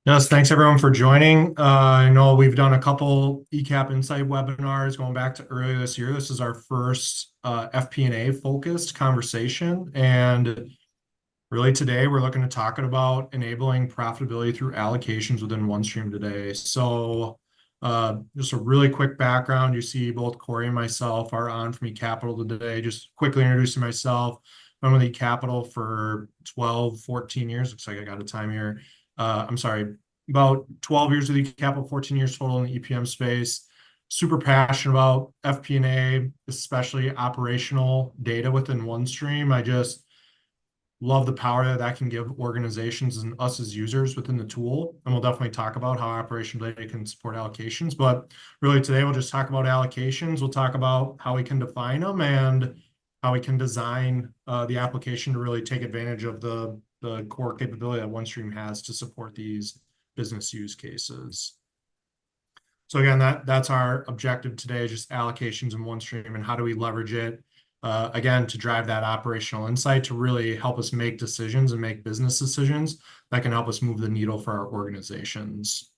Yes, thanks everyone for joining. I know we've done a couple ECAP Insight webinars going back to earlier this year. This is our first FP&A focused conversation. And really today we're looking to talk about enabling profitability through allocations within OneStream today. So just a really quick background. You see both Corey and myself are on from eCapital today. Just quickly introducing myself. I've been with eCapital for 12, 14 years. Looks like I got a time here. I'm sorry, about 12 years with eCapital, 14 years total in the EPM space. Super passionate about FP&A, especially operational data within OneStream. I just love the power that that can give organizations and us as users within the tool. And we'll definitely talk about how operational data can support allocations. But really today we'll just talk about allocations. We'll talk about how we can define them and how we can design the application to really take advantage of the core capability that OneStream has to support these business use cases. So again, that's our objective today, just allocations in OneStream and how do we leverage it, again, to drive that operational insight to really help us make decisions and make business decisions that can help us move the needle for our organizations.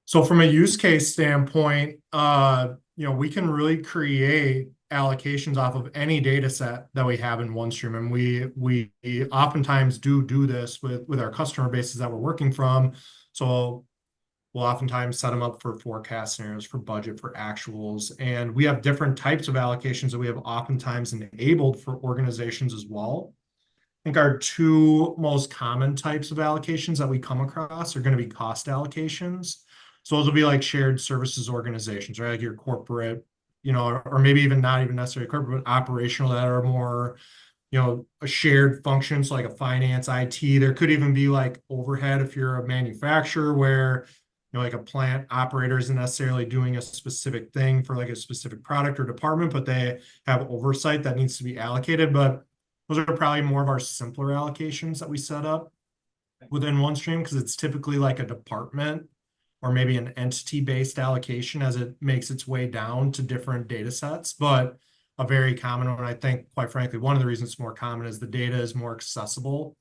So from a use case standpoint, we can really create allocations off of any data set that we have in OneStream. And we oftentimes do this with our customer bases that we're working from. So we'll oftentimes set them up for forecast scenarios, for budget, for actuals. And we have different types of allocations that we have oftentimes enabled for organizations as well. I think our two most common types of allocations that we come across are going to be cost allocations. So those will be like shared services organizations, right? Like your corporate, or maybe even not even necessarily corporate, but operational that are more, a shared function. So like a finance, IT. There could even be like overhead if you're a manufacturer where, like a plant operator isn't necessarily doing a specific thing for like a specific product or department, but they have oversight that needs to be allocated. But those are probably more of our simpler allocations that we set up within OneStream because it's typically like a department or maybe an entity-based allocation as it makes its way down to different data sets. But a very common one, I think, quite frankly, one of the reasons it's more common is the data is more accessible,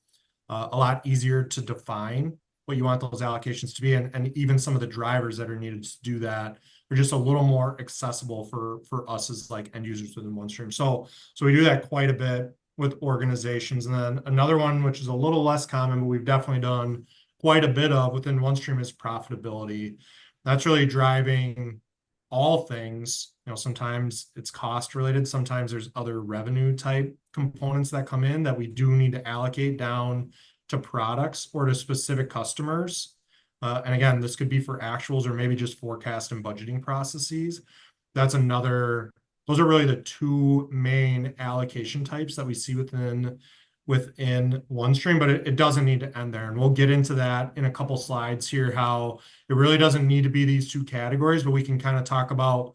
a lot easier to define what you want those allocations to be, and even some of the drivers that are needed to do that are just a little more accessible for us as like end users within OneStream. So we do that quite a bit with organizations. And then another one, which is a little less common, but we've definitely done quite a bit of within OneStream is profitability. That's really driving all things. Sometimes it's cost related. Sometimes there's other revenue type components that come in that we do need to allocate down to products or to specific customers. And again, this could be for actuals or maybe just forecast and budgeting processes. Those are really the two main allocation types that we see within OneStream, but it doesn't need to end there. And we'll get into that in a couple slides here, how it really doesn't need to be these two categories, but we can kind of talk about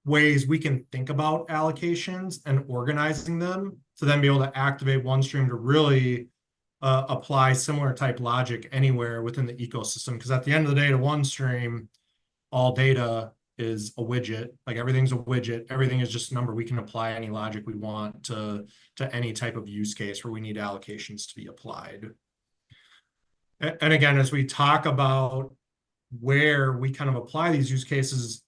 ways we can think about allocations and organizing them to then be able to activate OneStream to really apply similar type logic anywhere within the ecosystem. Because at the end of the day, to OneStream, all data is a widget. Like everything's a widget. Everything is just a number. We can apply any logic we want to any type of use case where we need allocations to be applied. And again, as we talk about where we kind of apply these use cases,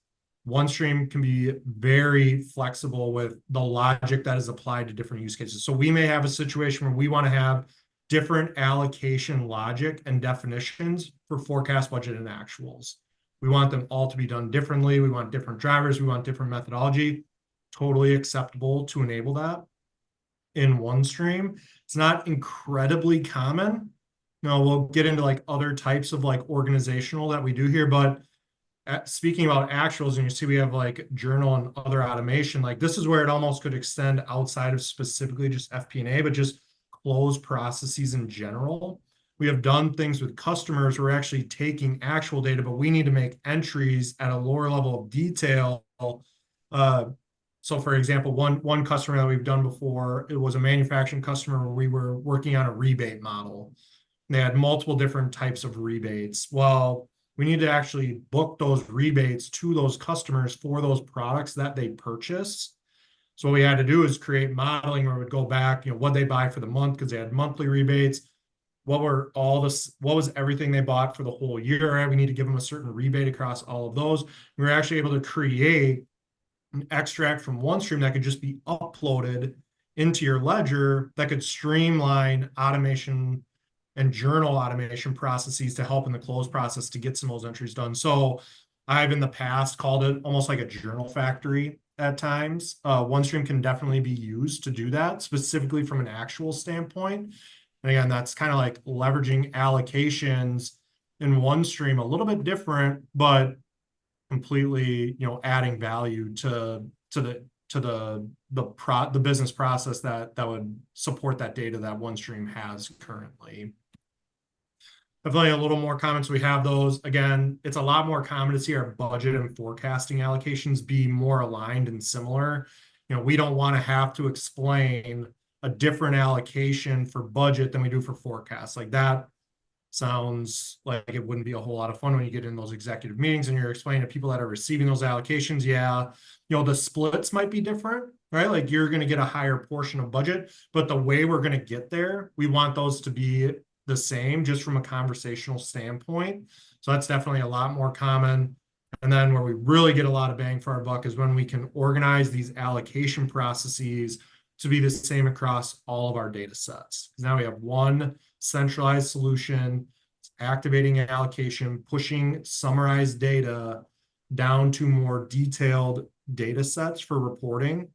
OneStream can be very flexible with the logic that is applied to different use cases. So we may have a situation where we want to have different allocation logic and definitions for forecast, budget, and actuals. We want them all to be done differently. We want different drivers. We want different methodology. Totally acceptable to enable that in OneStream. It's not incredibly common. We'll get into like other types of like organizational that we do here, but speaking about actuals, and you see we have like journal and other automation, like this is where it almost could extend outside of specifically just FP&A, but just close processes in general. We have done things with customers who are actually taking actual data, but we need to make entries at a lower level of detail. So for example, one customer that we've done before, it was a manufacturing customer where we were working on a rebate model. They had multiple different types of rebates. Well, we need to actually book those rebates to those customers for those products that they purchase. So what we had to do is create modeling where we would go back, what they buy for the month because they had monthly rebates. what was everything they bought for the whole year, right? We need to give them a certain rebate across all of those. We were actually able to create an extract from OneStream that could just be uploaded into your ledger that could streamline automation and journal automation processes to help in the close process to get some of those entries done. So I've in the past called it almost like a journal factory at times. OneStream can definitely be used to do that, specifically from an actual standpoint. And again, that's kind of like leveraging allocations in OneStream, a little bit different, but completely, adding value to the business process that would support that data that OneStream has currently. Definitely a little more comments. We have those. Again, it's a lot more common to see our budget and forecasting allocations be more aligned and similar. We don't want to have to explain a different allocation for budget than we do for forecast. Like that sounds like it wouldn't be a whole lot of fun when you get in those executive meetings and you're explaining to people that are receiving those allocations. Yeah, the splits might be different, right? Like you're going to get a higher portion of budget, but the way we're going to get there, we want those to be the same just from a conversational standpoint. So that's definitely a lot more common. And then where we really get a lot of bang for our buck is when we can organize these allocation processes to be the same across all of our data sets. Because now we have one centralized solution, activating allocation, pushing summarized data down to more detailed data sets for reporting.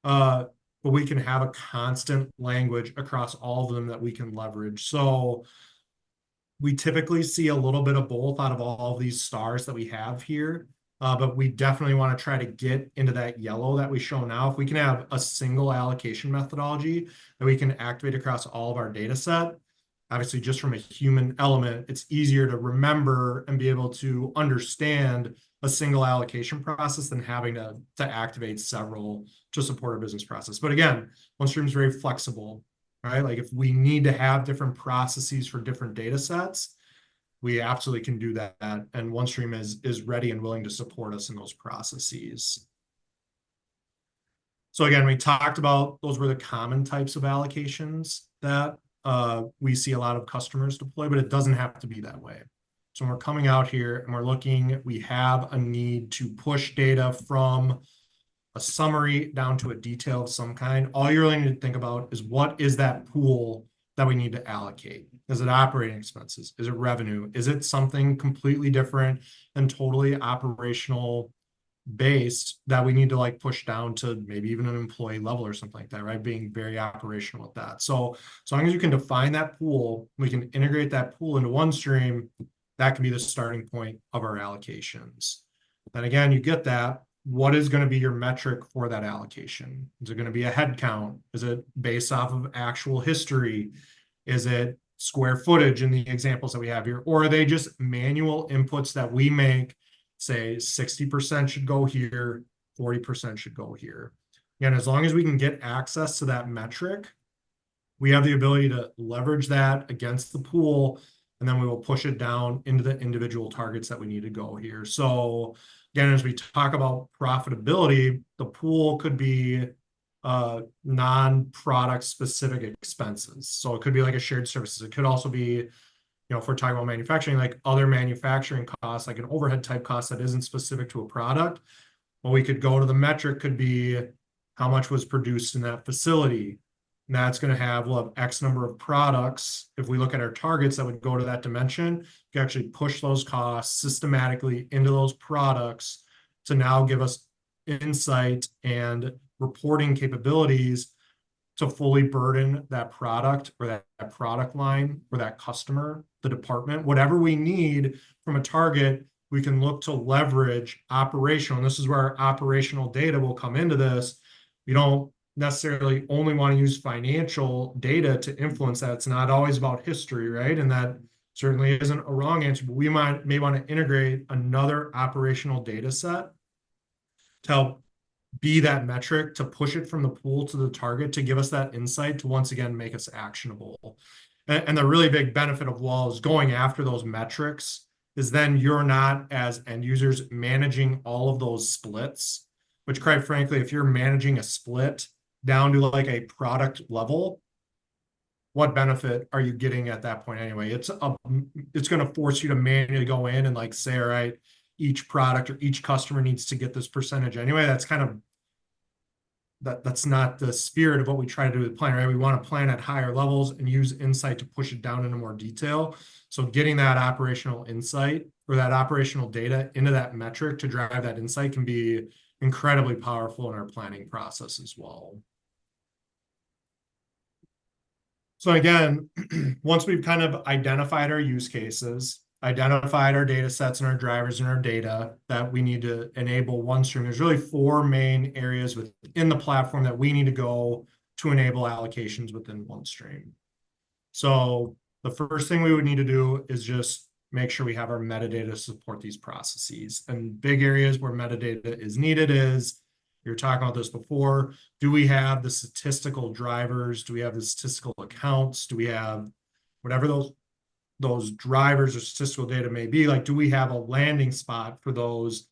But we can have a constant language across all of them that we can leverage. So we typically see a little bit of both out of all of these stars that we have here. But we definitely want to try to get into that yellow that we show now. If we can have a single allocation methodology that we can activate across all of our data set, obviously just from a human element, it's easier to remember and be able to understand a single allocation process than having to activate several to support a business process. But again, OneStream is very flexible, right? Like if we need to have different processes for different data sets, we absolutely can do that. And OneStream is ready and willing to support us in those processes. So again, we talked about those were the common types of allocations that we see a lot of customers deploy, but it doesn't have to be that way. So when we're coming out here and we're looking, we have a need to push data from a summary down to a detail of some kind. All you really need to think about is what is that pool that we need to allocate? Is it operating expenses? Is it revenue? Is it something completely different and totally operational based that we need to like push down to maybe even an employee level or something like that, right? Being very operational with that. So as long as you can define that pool, we can integrate that pool into OneStream, that can be the starting point of our allocations. Then again, you get that. What is going to be your metric for that allocation? Is it going to be a head count? Is it based off of actual history? Is it square footage in the examples that we have here? Or are they just manual inputs that we make, say 60% should go here, 40% should go here? Again, as long as we can get access to that metric, we have the ability to leverage that against the pool, and then we will push it down into the individual targets that we need to go here. So again, as we talk about profitability, the pool could be non-product specific expenses. So it could be like a shared services. It could also be, if we're talking about manufacturing, like other manufacturing costs, like an overhead type cost that isn't specific to a product. Well, we could go to the metric could be how much was produced in that facility. And that's going to we'll have X number of products. If we look at our targets that would go to that dimension, you can actually push those costs systematically into those products to now give us insight and reporting capabilities to fully burden that product or that product line or that customer, the department, whatever we need from a target, we can look to leverage operational. And this is where our operational data will come into this. We don't necessarily only want to use financial data to influence that. It's not always about history, right? And that certainly isn't a wrong answer, but we may want to integrate another operational data set to help be that metric, to push it from the pool to the target, to give us that insight, to once again make us actionable. And the really big benefit of Wall is going after those metrics is then you're not, as end users, managing all of those splits, which quite frankly, if you're managing a split down to like a product level, what benefit are you getting at that point anyway? It's going to force you to manually go in and like say, all right, each product or each customer needs to get this percentage anyway. That's kind of that's not the spirit of what we try to do with plan, right? We want to plan at higher levels and use insight to push it down into more detail. So getting that operational insight or that operational data into that metric to drive that insight can be incredibly powerful in our planning process as well. So again, once we've kind of identified our use cases, identified our data sets and our drivers and our data that we need to enable OneStream, there's really four main areas within the platform that we need to go to enable allocations within OneStream. So the first thing we would need to do is just make sure we have our metadata to support these processes. And big areas where metadata is needed is, you were talking about this before, do we have the statistical drivers? Do we have the statistical accounts? Do we have whatever those drivers or statistical data may be? Like, do we have a landing spot for those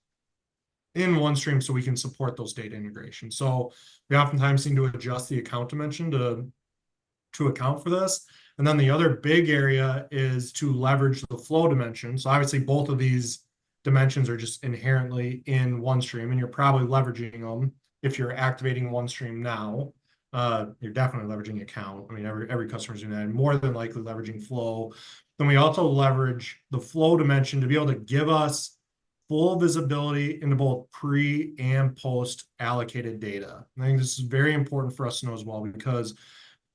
in OneStream so we can support those data integrations? So we oftentimes need to adjust the account dimension to account for this. And then the other big area is to leverage the flow dimension. So obviously both of these dimensions are just inherently in OneStream, and you're probably leveraging them if you're activating OneStream now. You're definitely leveraging account. I mean, every customer's doing that, and more than likely leveraging flow. Then we also leverage the flow dimension to be able to give us full visibility into both pre and post allocated data. I think this is very important for us to know as well, because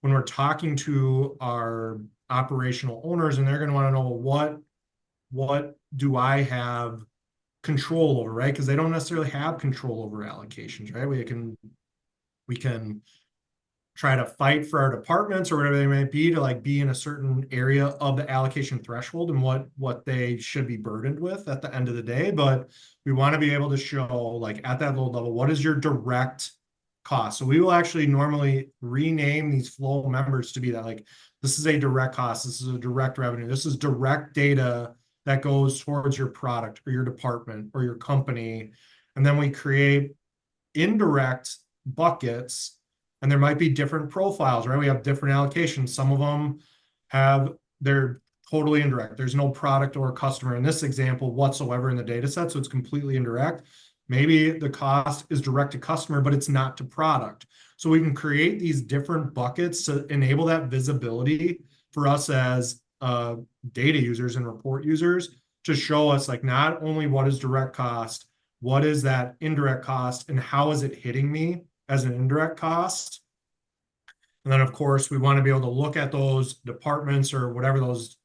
when we're talking to our operational owners, and they're going to want to know what do I have control over, right? Because they don't necessarily have control over allocations, right? We can try to fight for our departments or whatever they may be to like be in a certain area of the allocation threshold and what they should be burdened with at the end of the day. But we want to be able to show, like, at that low level, what is your direct cost? So we will actually normally rename these flow members to be that, like, this is a direct cost, this is a direct revenue, this is direct data that goes towards your product or your department or your company. And then we create indirect buckets, and there might be different profiles, right? We have different allocations. Some of them they're totally indirect. There's no product or customer in this example whatsoever in the data set, so it's completely indirect. Maybe the cost is direct to customer, but it's not to product. So we can create these different buckets to enable that visibility for us as data users and report users, to show us, like, not only what is direct cost, what is that indirect cost, and how is it hitting me as an indirect cost. And then, of course, we want to be able to look at those departments or whatever those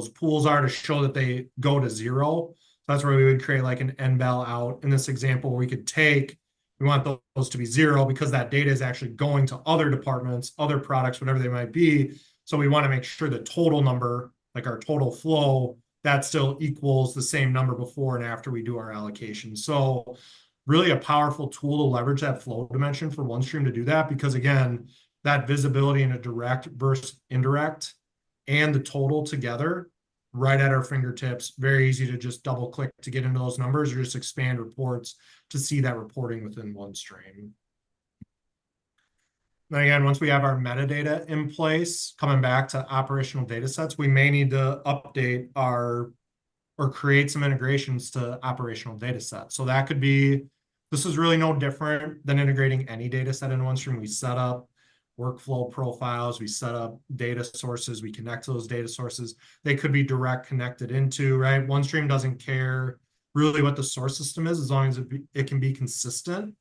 pools are to show that they go to zero. So that's where we would create like an NBAL out in this example, where we want those to be zero because that data is actually going to other departments, other products, whatever they might be. So we want to make sure the total number, like our total flow, that still equals the same number before and after we do our allocation. So really a powerful tool to leverage that flow dimension for OneStream to do that, because again, that visibility in a direct versus indirect and the total together right at our fingertips, very easy to just double click to get into those numbers, or just expand reports to see that reporting within OneStream. Then again, once we have our metadata in place, coming back to operational data sets, we may need to update or create some integrations to operational data sets. So that could be, this is really no different than integrating any data set in OneStream. We set up workflow profiles, we set up data sources, we connect to those data sources. They could be direct connected into, right? OneStream doesn't care really what the source system is, as long as it can be consistent.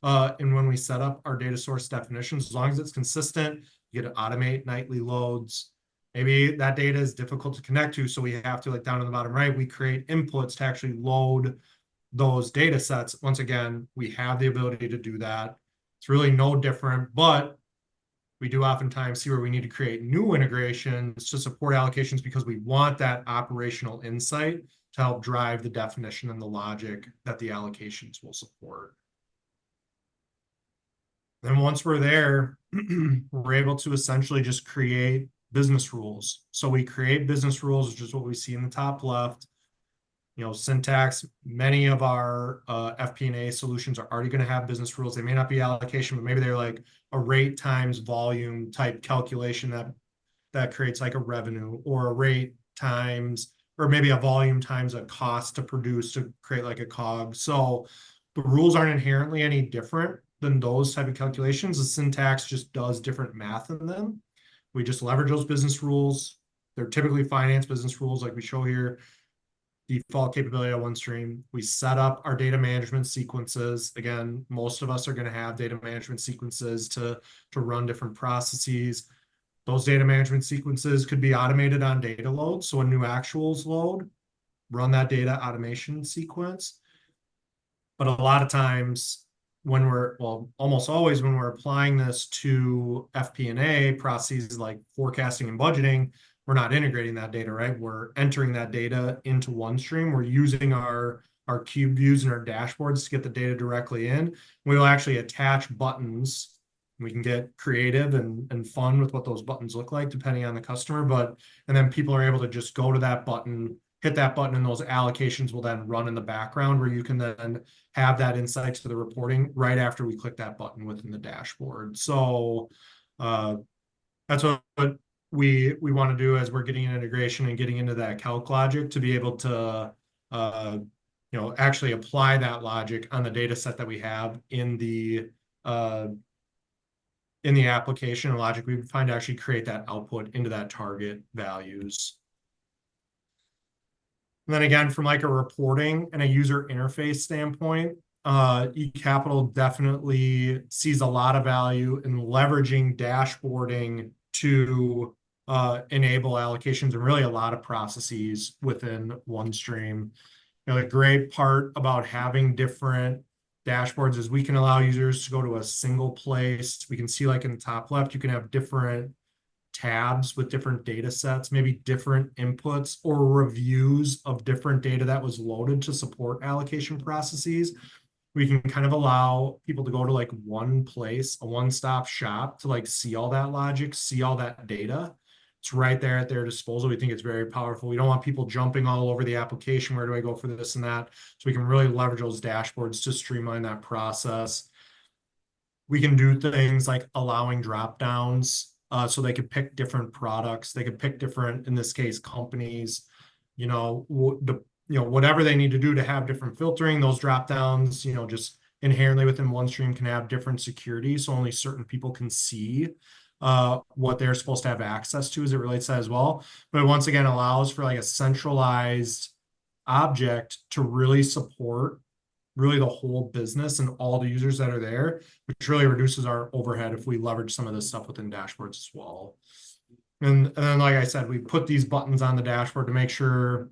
And when we set up our data source definitions, as long as it's consistent, you get to automate nightly loads. Maybe that data is difficult to connect to, so we have to, like down in the bottom right, we create inputs to actually load those data sets. Once again, we have the ability to do that. It's really no different, but we do oftentimes see where we need to create new integrations to support allocations, because we want that operational insight to help drive the definition and the logic that the allocations will support. Then once we're there, we're able to essentially just create business rules. So we create business rules, which is what we see in the top left. Syntax, many of our FP&A solutions are already going to have business rules. They may not be allocation, but maybe they're like a rate times volume type calculation that that creates like a revenue or a rate times, or maybe a volume times a cost to produce to create like a cog. So the rules aren't inherently any different than those type of calculations. The syntax just does different math in them. We just leverage those business rules. They're typically finance business rules like we show here. Default capability of OneStream. We set up our data management sequences. Again, most of us are going to have data management sequences to run different processes. Those data management sequences could be automated on data load. So when new actuals load, run that data automation sequence. But a lot of times when well, almost always when we're applying this to FP&A processes like forecasting and budgeting, we're not integrating that data, right? We're entering that data into OneStream. We're using our cube views and our dashboards to get the data directly in. We will actually attach buttons. We can get creative and fun with what those buttons look like depending on the customer. And then people are able to just go to that button, hit that button, and those allocations will then run in the background where you can then have that insight to the reporting right after we click that button within the dashboard. So that's what we want to do as we're getting an integration and getting into that calc logic to be able to actually apply that logic on the data set that we have in the application and logic we find to actually create that output into that target values. And then again, from like a reporting and a user interface standpoint, eCapital definitely sees a lot of value in leveraging dashboarding to enable allocations and really a lot of processes within OneStream. The great part about having different dashboards is we can allow users to go to a single place. We can see like in the top left, you can have different tabs with different data sets, maybe different inputs or reviews of different data that was loaded to support allocation processes. We can kind of allow people to go to like one place, a one-stop shop to like see all that logic, see all that data. It's right there at their disposal. We think it's very powerful. We don't want people jumping all over the application. Where do I go for this and that? So we can really leverage those dashboards to streamline that process. We can do things like allowing drop downs so they could pick different products. They could pick different, in this case, companies, whatever they need to do to have different filtering. Those drop downs, just inherently within OneStream can have different security. So only certain people can see what they're supposed to have access to as it relates to that as well. But it once again allows for like a centralized object to really support really the whole business and all the users that are there, which really reduces our overhead if we leverage some of this stuff within dashboards as well. And then, like I said, we put these buttons on the dashboard to make sure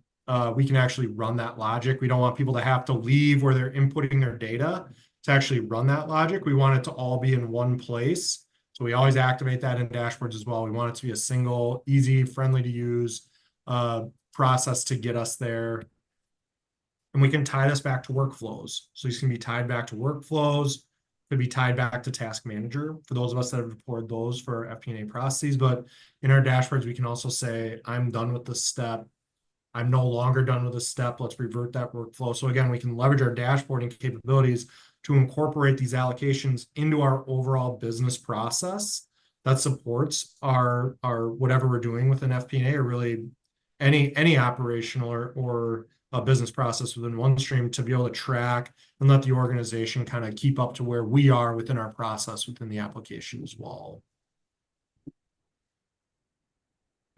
we can actually run that logic. We don't want people to have to leave where they're inputting their data to actually run that logic. We want it to all be in one place. So we always activate that in dashboards as well. We want it to be a single, easy, friendly to use process to get us there. And we can tie this back to workflows. So these can be tied back to workflows, could be tied back to Task Manager for those of us that have deployed those for FP&A processes. But in our dashboards, we can also say, I'm done with this step. I'm no longer done with this step. Let's revert that workflow. So again, we can leverage our dashboarding capabilities to incorporate these allocations into our overall business process that supports our whatever we're doing within FP&A or really any operational or a business process within OneStream to be able to track and let the organization kind of keep up to where we are within our process within the application as well.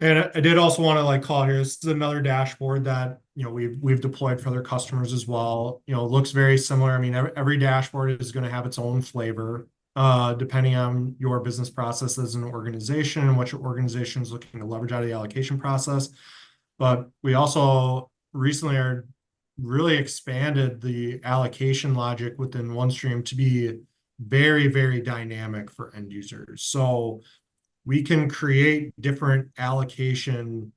And I did also want to like call here, this is another dashboard that, we've deployed for other customers as well. Looks very similar. I mean, every dashboard is going to have its own flavor, depending on your business process as an organization and what your organization is looking to leverage out of the allocation process. But we also recently are really expanded the allocation logic within OneStream to be very, very dynamic for end users. So we can create different allocation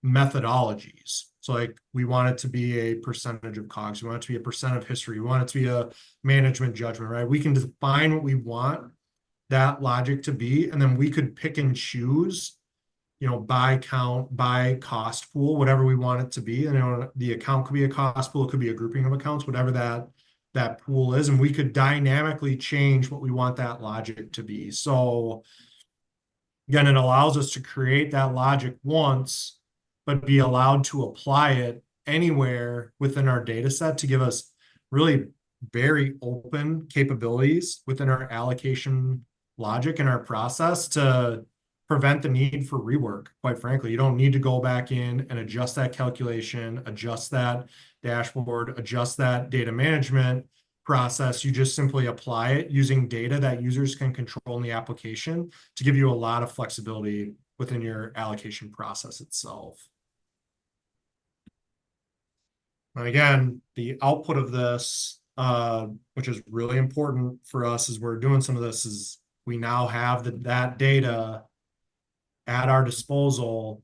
methodologies. So like we want it to be a percentage of COGS. We want it to be a percent of history. We want it to be a management judgment, right? We can define what we want that logic to be, and then we could pick and choose by count, by cost pool, whatever we want it to be. And the account could be a cost pool, it could be a grouping of accounts, whatever that pool is. And we could dynamically change what we want that logic to be. So Again, it allows us to create that logic once, but be allowed to apply it anywhere within our data set to give us really very open capabilities within our allocation logic and our process to prevent the need for rework. Quite frankly, you don't need to go back in and adjust that calculation, adjust that dashboard, adjust that data management process. You just simply apply it using data that users can control in the application to give you a lot of flexibility within your allocation process itself. And again, the output of this, which is really important for us as we're doing some of this, is we now have that data at our disposal,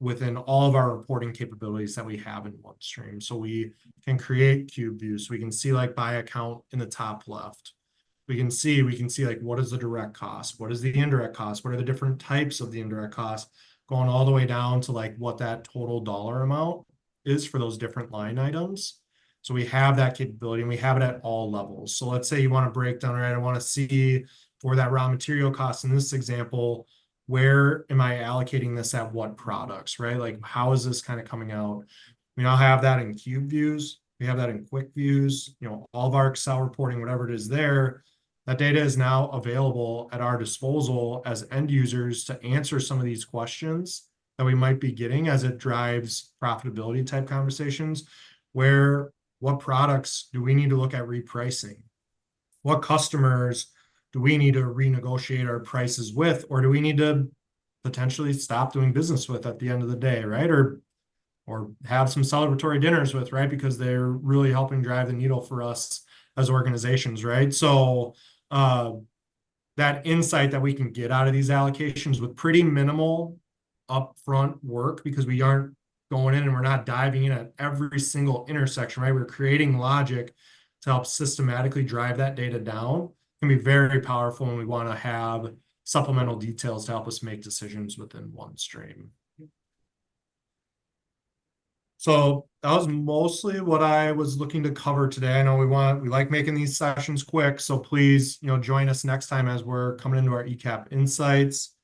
within all of our reporting capabilities that we have in OneStream. So we can create cube views. So we can see like by account in the top left. We can see like what is the direct cost? What is the indirect cost? What are the different types of the indirect cost? Going all the way down to like what that total dollar amount is for those different line items. So we have that capability and we have it at all levels. So let's say you want to break down, right? I want to see for that raw material cost in this example, where am I allocating this at what products, right? Like how is this kind of coming out? We now have that in cube views. We have that in quick views, all of our Excel reporting, whatever it is there. That data is now available at our disposal as end users to answer some of these questions that we might be getting as it drives profitability type conversations. What products do we need to look at repricing? What customers do we need to renegotiate our prices with, or do we need to potentially stop doing business with at the end of the day, right? Or have some celebratory dinners with, right? Because they're really helping drive the needle for us as organizations, right? So that insight that we can get out of these allocations with pretty minimal upfront work, because we aren't going in and we're not diving in at every single intersection, right? We're creating logic to help systematically drive that data down. Can be very powerful when we want to have supplemental details to help us make decisions within OneStream. So that was mostly what I was looking to cover today. I know we like making these sessions quick, so please, join us next time as we're coming into our ECAP insights.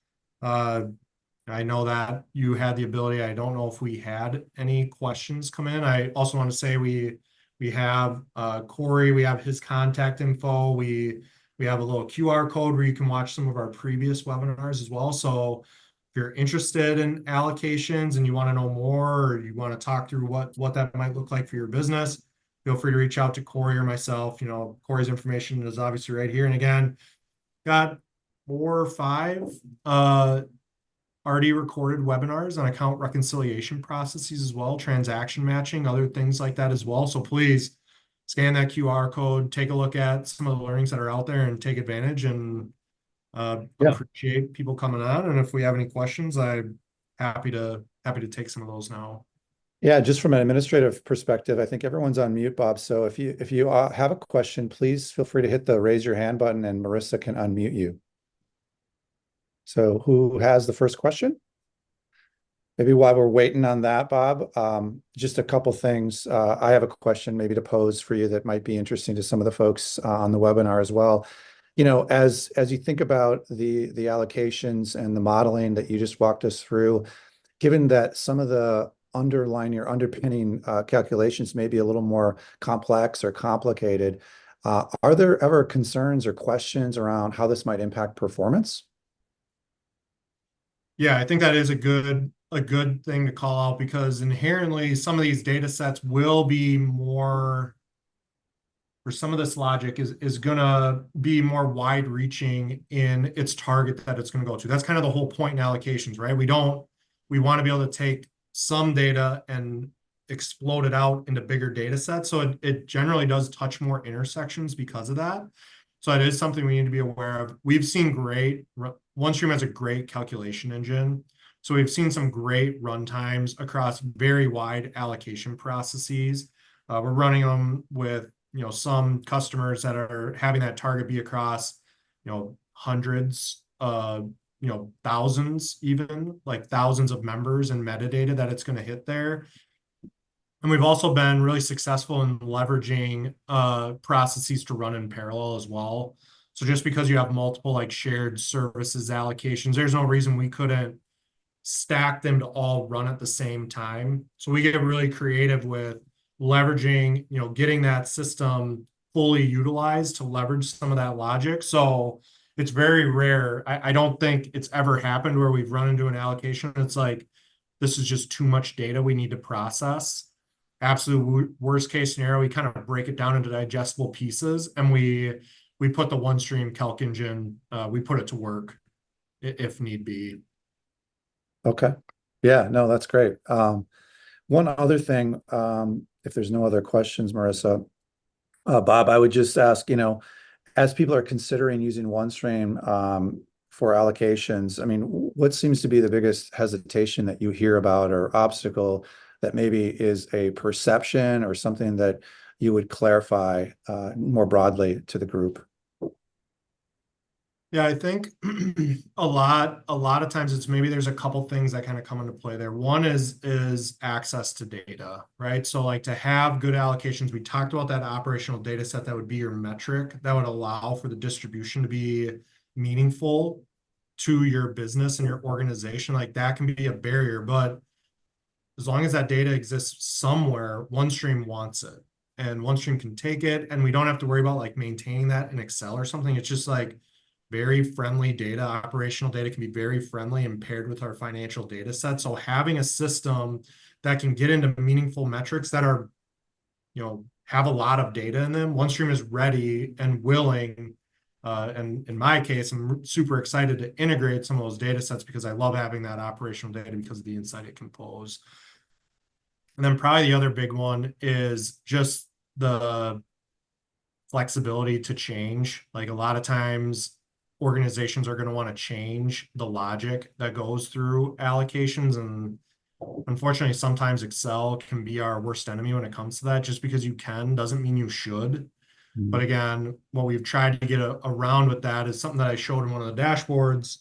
I know that you had the ability. I don't know if we had any questions come in. I also want to say we have Corey. We have his contact info. We have a little QR code where you can watch some of our previous webinars as well. So if you're interested in allocations and you want to know more, or you want to talk through what that might look like for your business, feel free to reach out to Corey or myself. Corey's information is obviously right here. And again, got 4 or 5 already recorded webinars on account reconciliation processes as well, transaction matching, other things like that as well. So please scan that QR code, take a look at some of the learnings that are out there and take advantage, and appreciate people coming on. And if we have any questions, I'm happy to take some of those now. Yeah, just from an administrative perspective, I think everyone's on mute, Bob. So if you have a question, please feel free to hit the raise your hand button and Marissa can unmute you. So who has the first question? Maybe while we're waiting on that, Bob, just a couple things. I have a question maybe to pose for you that might be interesting to some of the folks on the webinar as well. As you think about the allocations and the modeling that you just walked us through, given that some of the underpinning calculations may be a little more complex or complicated, are there ever concerns or questions around how this might impact performance? Yeah, I think that is a good thing to call out, because inherently some of these data sets will be more, or some of this logic is going to be more wide reaching in its target that it's going to go to. That's kind of the whole point in allocations, right? We want to be able to take some data and explode it out into bigger data sets. So it generally does touch more intersections because of that. So it is something we need to be aware of. We've seen OneStream has a great calculation engine. So we've seen some great run times across very wide allocation processes. We're running them with, some customers that are having that target be across, hundreds, thousands, even like thousands of members and metadata that it's going to hit there. And we've also been really successful in leveraging processes to run in parallel as well. So just because you have multiple like shared services allocations, there's no reason we couldn't stack them to all run at the same time. So we get really creative with leveraging, getting that system fully utilized to leverage some of that logic. So it's very rare. I don't think it's ever happened where we've run into an allocation. It's like, this is just too much data we need to process. Absolute worst case scenario, we kind of break it down into digestible pieces and we put the OneStream calc engine, we put it to work if need be. Okay. Yeah, no, that's great. One other thing, if there's no other questions, Marissa, Bob, I would just ask, as people are considering using OneStream for allocations, I mean, what seems to be the biggest hesitation that you hear about or obstacle that maybe is a perception or something that you would clarify more broadly to the group? Yeah, I think a lot of times it's maybe there's a couple things that kind of come into play there. One is access to data, right? So like to have good allocations, we talked about that operational data set that would be your metric that would allow for the distribution to be meaningful to your business and your organization. Like that can be a barrier, but as long as that data exists somewhere, OneStream wants it. And OneStream can take it, and we don't have to worry about like maintaining that in Excel or something. It's just like very friendly data. Operational data can be very friendly and paired with our financial data set. So having a system that can get into meaningful metrics that are, have a lot of data in them, OneStream is ready and willing. And in my case, I'm super excited to integrate some of those data sets because I love having that operational data because of the insight it can pose. And then probably the other big one is just the flexibility to change. Like a lot of times organizations are going to want to change the logic that goes through allocations. And unfortunately, sometimes Excel can be our worst enemy when it comes to that. Just because you can doesn't mean you should. But again, what we've tried to get around with that is something that I showed in one of the dashboards.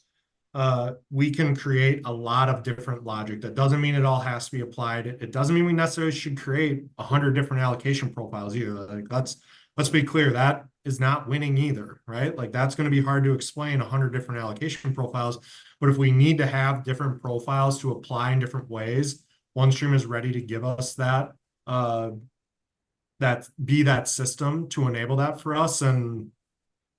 We can create a lot of different logic. That doesn't mean it all has to be applied. It doesn't mean we necessarily should create 100 different allocation profiles either. Like let's be clear, that is not winning either, right? Like that's going to be hard to explain 100 different allocation profiles. But if we need to have different profiles to apply in different ways, OneStream is ready to give us that system to enable that for us. And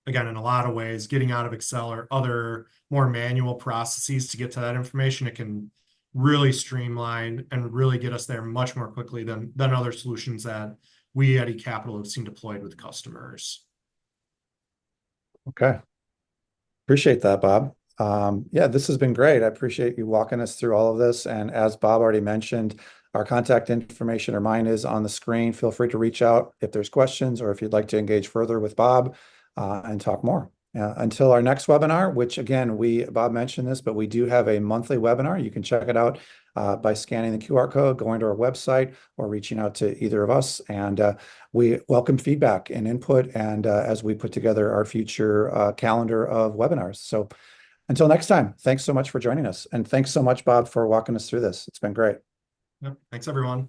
again, in a lot of ways, getting out of Excel or other more manual processes to get to that information, it can really streamline and really get us there much more quickly than other solutions that we at eCapital have seen deployed with customers. Okay. Appreciate that, Bob. Yeah, this has been great. I appreciate you walking us through all of this. And as Bob already mentioned, our contact information or mine is on the screen. Feel free to reach out if there's questions or if you'd like to engage further with Bob and talk more. Until our next webinar, which again, Bob mentioned this, but we do have a monthly webinar. You can check it out by scanning the QR code, going to our website, or reaching out to either of us. And we welcome feedback and input, and as we put together our future calendar of webinars. So until next time, thanks so much for joining us. And thanks so much, Bob, for walking us through this. It's been great. Yep. Thanks, everyone.